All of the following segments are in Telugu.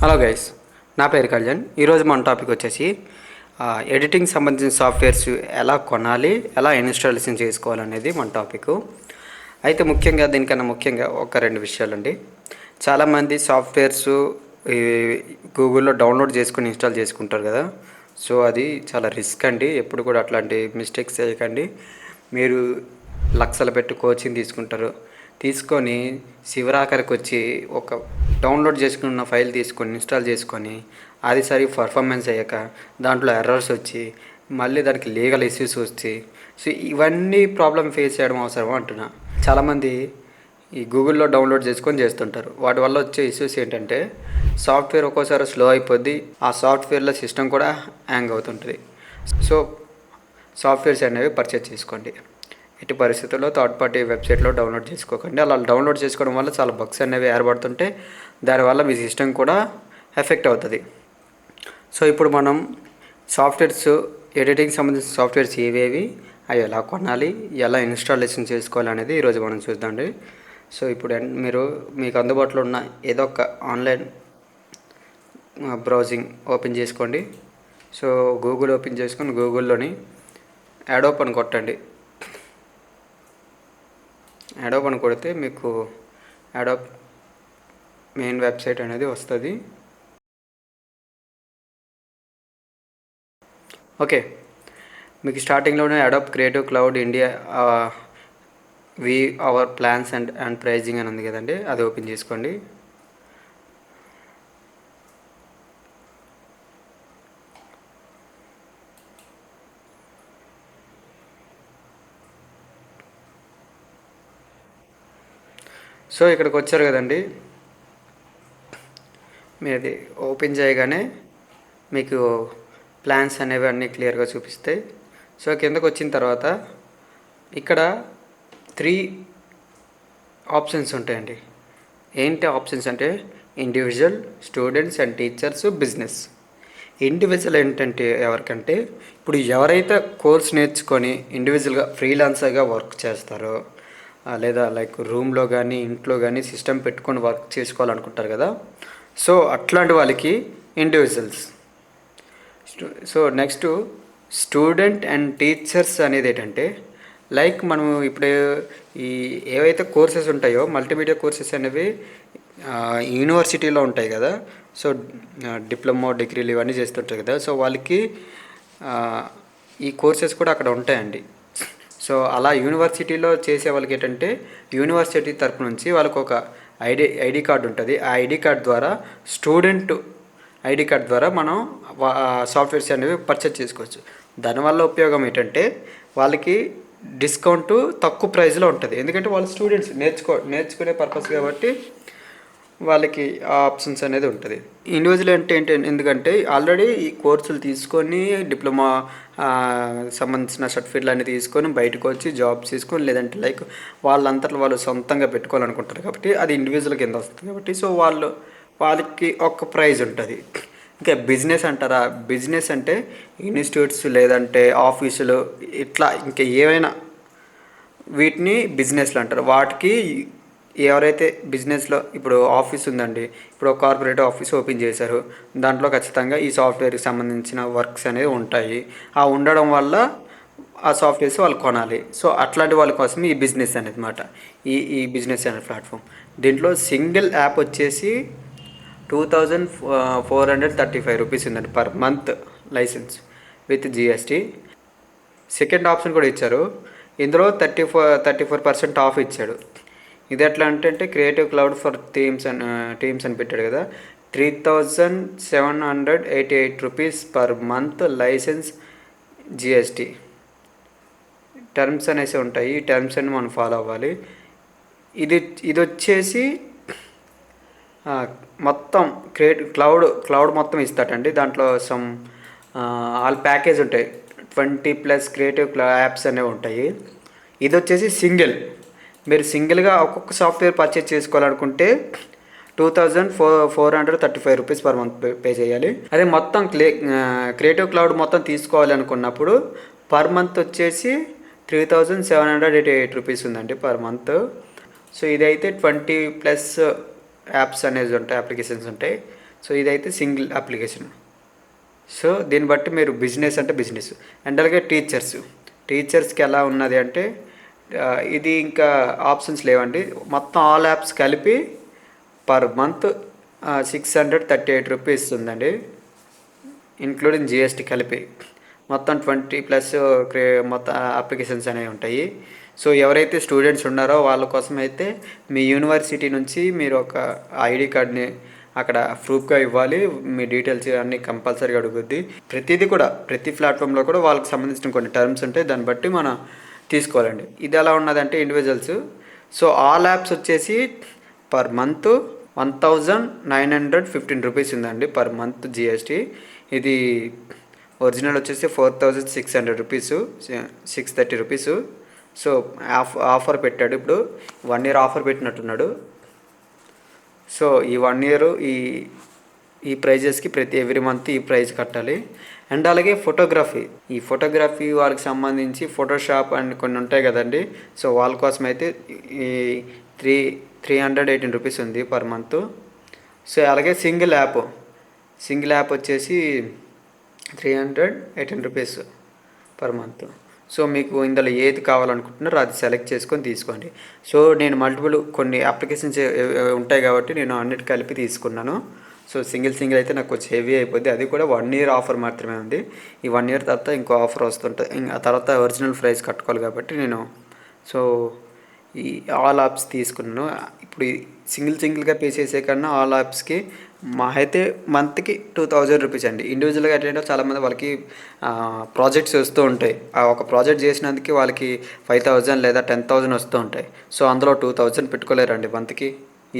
హలో గైస్, నా పేరు కళ్యాణ్. ఈరోజు మన టాపిక్ వచ్చేసి ఎడిటింగ్ సంబంధించిన సాఫ్ట్వేర్స్ ఎలా కొనాలి, ఎలా ఇన్స్టాలేషన్ చేసుకోవాలనేది మన టాపిక్. అయితే ముఖ్యంగా దీనికన్నా ముఖ్యంగా ఒక రెండు విషయాలండి. చాలామంది సాఫ్ట్వేర్స్ ఈ గూగుల్లో డౌన్లోడ్ చేసుకుని ఇన్స్టాల్ చేసుకుంటారు కదా. సో అది చాలా రిస్క్ అండి. ఎప్పుడు కూడా అట్లాంటి మిస్టేక్స్ చేయకండి. మీరు లక్షలు పెట్టి కోచింగ్ తీసుకొని చివరాఖరికి వచ్చి ఒక డౌన్లోడ్ చేసుకున్న ఫైల్ తీసుకొని ఇన్స్టాల్ చేసుకొని అది సరి పర్ఫార్మెన్స్ అయ్యాక దాంట్లో ఎర్రర్స్ వచ్చి మళ్ళీ దానికి లీగల్ ఇష్యూస్ వచ్చి సో ఇవన్నీ ప్రాబ్లం ఫేస్ చేయడం అవసరం అంటున్నా. చాలామంది ఈ గూగుల్లో డౌన్లోడ్ చేసుకొని చేస్తుంటారు. వాటి వల్ల వచ్చే ఇష్యూస్ ఏంటంటే సాఫ్ట్వేర్ ఒక్కోసారి స్లో అయిపోద్ది, ఆ సాఫ్ట్వేర్లో సిస్టమ్ కూడా హ్యాంగ్ అవుతుంటుంది. సో సాఫ్ట్వేర్స్ అనేవి పర్చేజ్ చేసుకోండి. ఎట్టి పరిస్థితుల్లో థర్డ్ పార్టీ వెబ్సైట్లో డౌన్లోడ్ చేసుకోకండి. అలా డౌన్లోడ్ చేసుకోవడం వల్ల చాలా బగ్స్ అనేవి ఏర్పడుతుంటే దానివల్ల మీ సిస్టమ్ కూడా ఎఫెక్ట్ అవుతుంది. సో ఇప్పుడు మనం సాఫ్ట్వేర్స్ ఎడిటింగ్ సంబంధించిన సాఫ్ట్వేర్స్ ఏవేవి, అవి ఎలా కొనాలి, ఎలా ఇన్స్టాలేషన్ చేసుకోవాలి అనేది ఈరోజు మనం చూద్దామండి. సో ఇప్పుడు మీకు అందుబాటులో ఉన్న ఏదో ఒక ఆన్లైన్ బ్రౌజింగ్ ఓపెన్ చేసుకోండి. సో గూగుల్ ఓపెన్ చేసుకొని గూగుల్లోని అడోబ్ అని కొట్టండి. అడోబ్ అని కొడితే మీకు అడోబ్ మెయిన్ వెబ్సైట్ అనేది వస్తుంది. ఓకే, మీకు స్టార్టింగ్లోనే Adobe Creative Cloud India view our plans and pricing అని ఉంది కదండి, అది ఓపెన్ చేసుకోండి. సో ఇక్కడికి వచ్చారు కదండి, మీది ఓపెన్ చేయగానే మీకు ప్లాన్స్ అనేవి అన్నీ క్లియర్గా చూపిస్తాయి. సో కిందకు వచ్చిన తర్వాత ఇక్కడ 3 ఆప్షన్స్ ఉంటాయండి. ఏంటి ఆప్షన్స్ అంటే individual, students and teachers, business. Individual ఏంటంటే ఎవరికంటే ఇప్పుడు ఎవరైతే కోర్స్ నేర్చుకొని ఇండివిజువల్గా ఫ్రీలాన్సర్గా వర్క్ చేస్తారో లేదా లైక్ రూమ్లో కానీ ఇంట్లో కానీ సిస్టమ్ పెట్టుకొని వర్క్ చేసుకోవాలనుకుంటారు కదా. సో అట్లాంటి వాళ్ళకి individuals. So next student and teachers అనేది ఏంటంటే లైక్ మనం ఇప్పుడు ఈ ఏవైతే కోర్సెస్ ఉంటాయో మల్టీమీడియా కోర్సెస్ అనేవి యూనివర్సిటీలో ఉంటాయి కదా. సో డిప్లొమా, డిగ్రీలు ఇవన్నీ చేస్తుంటారు కదా. సో వాళ్ళకి ఈ కోర్సెస్ కూడా అక్కడ ఉంటాయండి. సో అలా యూనివర్సిటీలో చేసే వాళ్ళకి ఏంటంటే యూనివర్సిటీ తరపు నుంచి వాళ్ళకు ఒక ఐడి కార్డు ఉంటుంది. ఆ ఐడి కార్డ్ ద్వారా స్టూడెంట్ ఐడి కార్డ్ ద్వారా మనం సాఫ్ట్వేర్స్ అనేవి పర్చేజ్ చేసుకోవచ్చు. దానివల్ల ఉపయోగం ఏంటంటే వాళ్ళకి డిస్కౌంట్ తక్కువ ప్రైస్లో ఉంటుంది. ఎందుకంటే వాళ్ళు స్టూడెంట్స్ నేర్చుకునే పర్పస్ కాబట్టి వాళ్ళకి ఆ ఆప్షన్స్ అనేది ఉంటుంది. ఇండివిజువల్ అంటే ఎందుకంటే ఆల్రెడీ ఈ కోర్సులు తీసుకొని డిప్లొమా సంబంధించిన సర్టిఫికేట్లు అన్నీ తీసుకొని బయటకు వచ్చి జాబ్స్ తీసుకొని లేదంటే లైక్ వాళ్ళంతట్లో వాళ్ళు సొంతంగా పెట్టుకోవాలనుకుంటారు కాబట్టి అది ఇండివిజువల్ కింద వస్తుంది కాబట్టి సో వాళ్ళకి ఒక ప్రైజ్ ఉంటుంది. ఇంకా బిజినెస్ అంటారా, బిజినెస్ అంటే ఇన్స్టిట్యూట్స్ లేదంటే ఆఫీసులు ఇట్లా ఇంకా ఏవైనా వీటిని బిజినెస్లు అంటారు. వాటికి ఎవరైతే బిజినెస్లో ఇప్పుడు ఆఫీస్ ఉందండి, ఇప్పుడు ఒక కార్పొరేట్ ఆఫీస్ ఓపెన్ చేశారు, దాంట్లో ఖచ్చితంగా ఈ సాఫ్ట్వేర్కి సంబంధించిన వర్క్స్ అనేవి ఉంటాయి. ఆ ఉండడం వల్ల ఆ సాఫ్ట్వేర్స్ వాళ్ళు కొనాలి. సో అట్లాంటి వాళ్ళ కోసం ఈ బిజినెస్ అనేది మాట ఈ బిజినెస్ అనే ప్లాట్ఫామ్. దీంట్లో సింగిల్ యాప్ వచ్చేసి 2435 రూపీస్ ఉందండి per month license with GST. Second option కూడా ఇచ్చారు, ఇందులో 34% ఆఫ్ ఇచ్చాడు. ఇది ఎట్లా అంటే క్రియేటివ్ క్లౌడ్ ఫర్ టీమ్స్ అని పెట్టాడు కదా. 3788 rupees per month license GST. Terms అనేసి ఉంటాయి, ఈ టర్మ్స్ అన్ని మనం ఫాలో అవ్వాలి. ఇది వచ్చేసి మొత్తం క్లౌడ్ మొత్తం ఇస్తాడండి. దాంట్లో సమ్ ఆల్ ప్యాకేజ్ ఉంటాయి, 20+ క్రియేటివ్ యాప్స్ అనేవి ఉంటాయి. ఇది వచ్చేసి మీరు సింగిల్గా ఒక్కొక్క సాఫ్ట్వేర్ పర్చేజ్ చేసుకోవాలనుకుంటే 2435 రూపీస్ పర్ మంత్ పే చేయాలి. అదే మొత్తం క్రియేటివ్ క్లౌడ్ మొత్తం తీసుకోవాలి అనుకున్నప్పుడు పర్ మంత్ వచ్చేసి 3788 రూపీస్ ఉందండి పర్ మంత్. సో ఇదైతే 20+ యాప్స్ అనేది ఉంటాయి, అప్లికేషన్స్ ఉంటాయి. సో ఇదైతే సింగిల్ అప్లికేషన్. సో దీన్ని బట్టి మీరు బిజినెస్ అంటే బిజినెస్. అండ్ అలాగే టీచర్స్కి ఎలా ఉన్నది అంటే ఇది ఇంకా ఆప్షన్స్ లేవండి. మొత్తం ఆల్ యాప్స్ కలిపి పర్ మంత్ 638 రూపీస్ ఉందండి, ఇంక్లూడింగ్ జిఎస్టీ కలిపి. మొత్తం 20+ మొత్తం అప్లికేషన్స్ అనేవి ఉంటాయి. సో ఎవరైతే స్టూడెంట్స్ ఉన్నారో వాళ్ళ కోసం అయితే మీ యూనివర్సిటీ నుంచి మీరు ఒక ఐడి కార్డ్ని అక్కడ ప్రూఫ్గా ఇవ్వాలి. మీ డీటెయిల్స్ అన్నీ కంపల్సరీగా అడుగుద్ది. ప్రతిదీ కూడా ప్రతి ప్లాట్ఫామ్లో కూడా వాళ్ళకి సంబంధించిన కొన్ని టర్మ్స్ ఉంటాయి, దాన్ని బట్టి మనం తీసుకోవాలండి. ఇది ఎలా ఉన్నదంటే ఇండివిజువల్స్. సో ఆల్ యాప్స్ వచ్చేసి పర్ మంత్ 1915 రూపీస్ ఉందండి పర్ మంత్ జిఎస్టీ. ఇది ఒరిజినల్ వచ్చేసి 4600 రూపీస్, 630 రూపీస్. సో ఆఫర్ పెట్టాడు, ఇప్పుడు 1 year ఆఫర్ పెట్టినట్టున్నాడు. సో ఈ 1 year ఈ ప్రైజెస్కి ఎవ్రీ మంత్ ఈ ప్రైజ్ కట్టాలి. అండ్ అలాగే ఫోటోగ్రఫీ వాళ్ళకి సంబంధించి ఫోటోషాప్ అండ్ కొన్ని ఉంటాయి కదండి. సో వాళ్ళ కోసం అయితే ఈ 318 రూపీస్ ఉంది పర్ మంత్. సో అలాగే సింగిల్ యాప్ వచ్చేసి 318 రూపీస్ పర్ మంత్. సో మీకు ఇందులో ఏది కావాలనుకుంటున్నారో అది సెలెక్ట్ చేసుకొని తీసుకోండి. సో నేను కొన్ని అప్లికేషన్స్ ఉంటాయి కాబట్టి నేను అన్నిటి కలిపి తీసుకున్నాను. సో సింగిల్ అయితే నాకు కొంచెం హెవీ అయిపోద్ది. అది కూడా 1 year ఆఫర్ మాత్రమే ఉంది. ఈ 1 year తర్వాత ఇంకో ఆఫర్ వస్తుంటుంది. ఆ తర్వాత ఒరిజినల్ ప్రైస్ కట్టుకోవాలి కాబట్టి నేను ఈ ఆల్ యాప్స్ తీసుకున్నాను. ఇప్పుడు సింగిల్గా పే చేసే కన్నా ఆల్ యాప్స్కి మా అయితే మంత్కి 2000 రూపీస్ అండి. ఇండివిజువల్గా ఏంటంటే చాలామంది వాళ్ళకి ప్రాజెక్ట్స్ వస్తూ ఉంటాయి. ఆ ఒక ప్రాజెక్ట్ చేసినందుకు వాళ్ళకి 5000 లేదా 10,000 వస్తూ ఉంటాయి. సో అందులో 2000 పెట్టుకోలేరండి, మంత్కి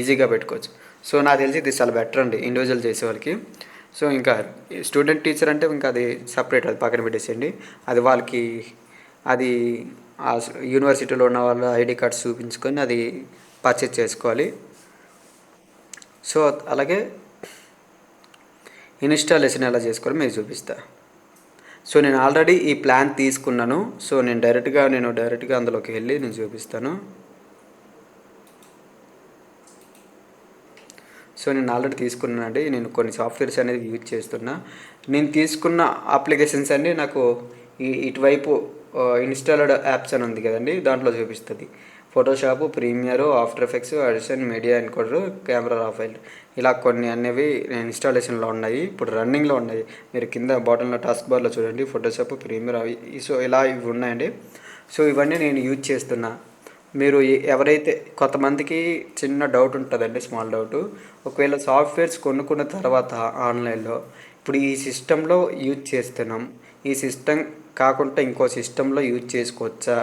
ఈజీగా పెట్టుకోవచ్చు. సో నాకు తెలిసి ఇది చాలా బెటర్ అండి ఇండివిజువల్ చేసే వాళ్ళకి. సో ఇంకా స్టూడెంట్ టీచర్ అంటే ఇంకా అది సపరేట్, అది పక్కన పెట్టేసేయండి. అది వాళ్ళకి అది ఆ యూనివర్సిటీలో ఉన్న వాళ్ళ ఐడి కార్డ్స్ చూపించుకొని అది పర్చేజ్ చేసుకోవాలి. సో అలాగే ఇన్స్టాలేషన్ ఎలా చేసుకోవాలో మీకు చూపిస్తా. సో నేను ఆల్రెడీ ఈ ప్లాన్ తీసుకున్నాను. సో నేను డైరెక్ట్గా అందులోకి వెళ్ళి నేను చూపిస్తాను. సో నేను ఆల్రెడీ తీసుకున్నానండి. నేను కొన్ని సాఫ్ట్వేర్స్ అనేది యూజ్ చేస్తున్నా. నేను తీసుకున్న అప్లికేషన్స్ అన్నీ నాకు ఇటువైపు ఇన్స్టాల్డ్ యాప్స్ అని ఉంది కదండి, దాంట్లో చూపిస్తుంది. Photoshop, Premiere, After Effects, Audition, Media Encoder, Camera Raw file, ఇలా కొన్ని అనేవి ఇన్స్టాలేషన్లో ఉన్నాయి, ఇప్పుడు రన్నింగ్లో ఉన్నాయి. మీరు కింద బాటంలో టాస్క్ బార్లో చూడండి, ఫోటోషాప్, ప్రీమియర్ అవి. సో ఇలా ఇవి ఉన్నాయండి. సో ఇవన్నీ నేను యూజ్ చేస్తున్నా. మీరు ఎవరైతే కొంతమందికి చిన్న డౌట్ ఉంటుందండి, స్మాల్ డౌట్. ఒకవేళ సాఫ్ట్వేర్స్ కొనుక్కున్న తర్వాత ఆన్లైన్లో ఇప్పుడు ఈ సిస్టంలో యూజ్ చేస్తున్నాం, ఈ సిస్టమ్ కాకుండా ఇంకో సిస్టంలో యూజ్ చేసుకోవచ్చా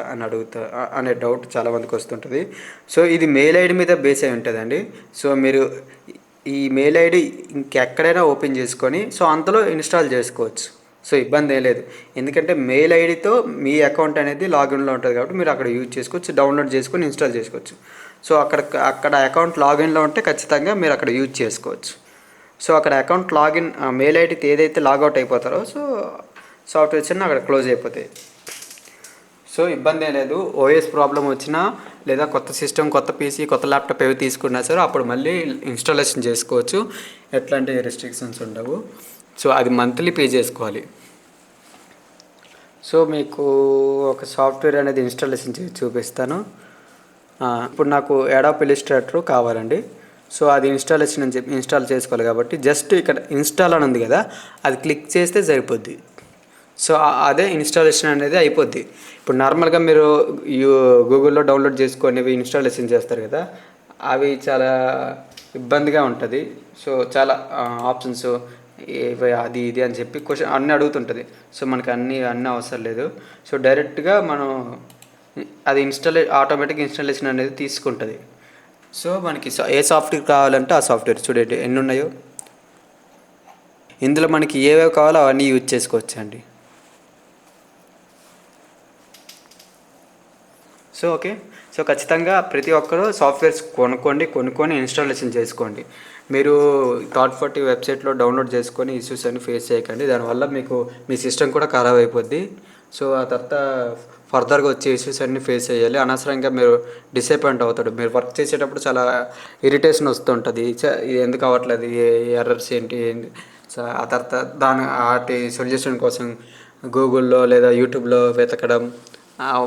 అనే డౌట్ చాలామందికి వస్తుంటుంది. సో ఇది మెయిల్ ఐడి మీద బేస్ అయి ఉంటుందండి. సో మీరు ఈ మెయిల్ ఐడి ఇంకెక్కడైనా ఓపెన్ చేసుకొని సో అందులో ఇన్స్టాల్ చేసుకోవచ్చు. సో ఇబ్బంది ఏం లేదు, ఎందుకంటే మెయిల్ ఐడితో మీ అకౌంట్ అనేది లాగిన్లో ఉంటుంది కాబట్టి మీరు అక్కడ యూజ్ చేసుకోవచ్చు, డౌన్లోడ్ చేసుకొని ఇన్స్టాల్ చేసుకోవచ్చు. సో అక్కడ అకౌంట్ లాగిన్లో ఉంటే ఖచ్చితంగా మీరు అక్కడ యూజ్ చేసుకోవచ్చు. సో అక్కడ అకౌంట్ లాగిన్ మెయిల్ ఐడితో ఏదైతే లాగౌట్ అయిపోతారో సో సాఫ్ట్వేర్స్ అన్నీ అక్కడ క్లోజ్ అయిపోతాయి. సో ఇబ్బంది ఏం లేదు. ఓఎస్ ప్రాబ్లం వచ్చినా లేదా కొత్త సిస్టమ్, కొత్త పీసీ, కొత్త ల్యాప్టాప్ ఏవి తీసుకున్నా సరే అప్పుడు మళ్ళీ ఇన్స్టాలేషన్ చేసుకోవచ్చు, ఎట్లాంటి రెస్ట్రిక్షన్స్ ఉండవు. సో అది మంత్లీ పే చేసుకోవాలి. సో మీకు ఒక సాఫ్ట్వేర్ అనేది ఇన్స్టాలేషన్ చేసి చూపిస్తాను. ఇప్పుడు నాకు అడాబ్ ఇల్లుస్ట్రేటర్ కావాలండి. సో అది ఇన్స్టాల్ చేసుకోవాలి కాబట్టి జస్ట్ ఇక్కడ ఇన్స్టాల్ అని ఉంది కదా, అది క్లిక్ చేస్తే సరిపోద్ది. సో అదే ఇన్స్టాలేషన్ అనేది అయిపోద్ది. ఇప్పుడు నార్మల్గా మీరు గూగుల్లో డౌన్లోడ్ చేసుకొని ఇన్స్టాలేషన్ చేస్తారు కదా, అవి చాలా ఇబ్బందిగా ఉంటుంది. సో చాలా ఆప్షన్స్ అది ఇది అని చెప్పి క్వశ్చన్ అన్నీ అడుగుతుంటుంది. సో మనకి అన్నీ అవసరం లేదు. సో డైరెక్ట్గా మనం అది ఆటోమేటిక్ ఇన్స్టాలేషన్ అనేది తీసుకుంటుంది. సో మనకి ఏ సాఫ్ట్వేర్ కావాలంటే ఆ సాఫ్ట్వేర్ చూడండి ఎన్ని ఉన్నాయో, ఇందులో మనకి ఏవేవి కావాలో అవన్నీ యూజ్ చేసుకోవచ్చు అండి. సో ఓకే, సో ఖచ్చితంగా ప్రతి ఒక్కరూ సాఫ్ట్వేర్స్ కొనుక్కొని ఇన్స్టాలేషన్ చేసుకోండి. మీరు థర్డ్ పార్టీ వెబ్సైట్లో డౌన్లోడ్ చేసుకొని ఇష్యూస్ అన్ని ఫేస్ చేయకండి, దానివల్ల మీ సిస్టమ్ కూడా ఖరాబ్ అయిపోద్ది. సో ఆ తర్వాత ఫర్దర్గా వచ్చే ఇష్యూస్ అన్ని ఫేస్ చేయాలి. అనవసరంగా మీరు డిసప్పాయింట్ అవుతాడు. మీరు వర్క్ చేసేటప్పుడు చాలా ఇరిటేషన్ వస్తుంటుంది. ఇది ఎందుకు అవ్వట్లేదు, ఎర్రర్స్ ఏంటి ఆ తర్వాత వాటి సొల్యూషన్ కోసం గూగుల్లో లేదా యూట్యూబ్లో వెతకడం,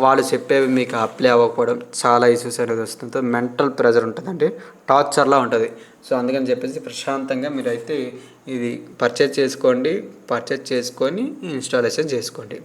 వాళ్ళు చెప్పేవి మీకు అప్లై అవ్వకపోవడం, చాలా ఇష్యూస్ అనేది వస్తుంది. మెంటల్ ప్రెజర్ ఉంటుందండి, టార్చర్లా ఉంటుంది. సో అందుకని చెప్పేసి ప్రశాంతంగా మీరైతే ఇది పర్చేజ్ చేసుకొని ఇన్స్టాలేషన్ చేసుకోండి.